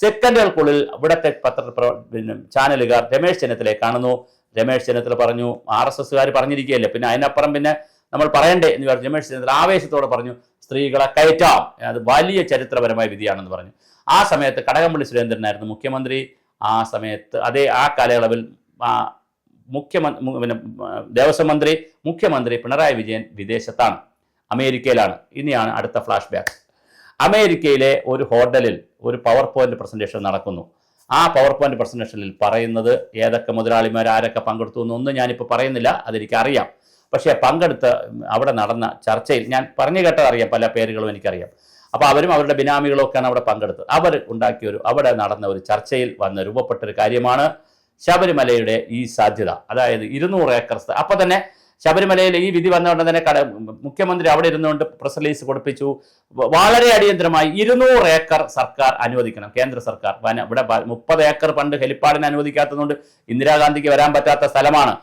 സെക്കൻഡുകൾക്കുള്ളിൽ ഇവിടുത്തെ ചാനലുകാർ രമേശ് ചെന്നിത്തലയെ കാണുന്നു. രമേശ് ചെന്നിത്തല പറഞ്ഞു, RSSകാർ പറഞ്ഞിരിക്കുകയല്ലേ, പിന്നെ അതിനപ്പുറം പിന്നെ നമ്മൾ പറയണ്ടേ എന്ന് പറഞ്ഞു. രമേശ് ചെന്നിത്തല ആവേശത്തോടെ പറഞ്ഞു, സ്ത്രീകളെ കയറ്റാം, അത് വലിയ ചരിത്രപരമായ വിധിയാണെന്ന് പറഞ്ഞു. ആ സമയത്ത് കടകംപള്ളി സുരേന്ദ്രനായിരുന്നു മുഖ്യമന്ത്രി. ആ സമയത്ത് ആ കാലയളവിൽ ദേവസ്വം മന്ത്രി, മുഖ്യമന്ത്രി പിണറായി വിജയൻ വിദേശത്താണ്, അമേരിക്കയിലാണ്. ഇനിയാണ് അടുത്ത ഫ്ലാഷ് ബാക്ക്. അമേരിക്കയിലെ ഒരു ഹോട്ടലിൽ ഒരു പവർ പോയിന്റ് പ്രസന്റേഷൻ നടക്കുന്നു. ആ പവർ പോയിന്റ് പ്രസന്റേഷനിൽ പറയുന്നത് ഏതൊക്കെ മുതലാളിമാർ ആരൊക്കെ പങ്കെടുത്തു എന്നൊന്നും ഞാനിപ്പോൾ പറയുന്നില്ല, അതെനിക്കറിയാം. പക്ഷേ പങ്കെടുത്ത അവിടെ നടന്ന ചർച്ചയിൽ ഞാൻ പറഞ്ഞു കേട്ടതറിയാം, പല പേരുകളും എനിക്കറിയാം. അപ്പോൾ അവരും അവരുടെ ബിനാമികളും ഒക്കെയാണ് അവിടെ പങ്കെടുത്തത്. അവർ അവിടെ നടന്ന ഒരു ചർച്ചയിൽ രൂപപ്പെട്ടൊരു കാര്യമാണ് ശബരിമലയുടെ ഈ സാധ്യത. അതായത് 200 ഏക്കർ. അപ്പോൾ തന്നെ ശബരിമലയിൽ ഈ വിധി വന്നുകൊണ്ട് തന്നെ മുഖ്യമന്ത്രി അവിടെ ഇരുന്നുകൊണ്ട് പ്രസ് റിലീസ് കൊടുപ്പിച്ചു. വളരെ അടിയന്തരമായി 200 ഏക്കർ സർക്കാർ അനുവദിക്കണം, കേന്ദ്ര സർക്കാർ. ഇവിടെ 30 ഏക്കർ പണ്ട് ഹെലിപ്പാഡിന് അനുവദിക്കാത്തതുകൊണ്ട് ഇന്ദിരാഗാന്ധിക്ക് വരാൻ പറ്റാത്ത സ്ഥലമാണ്.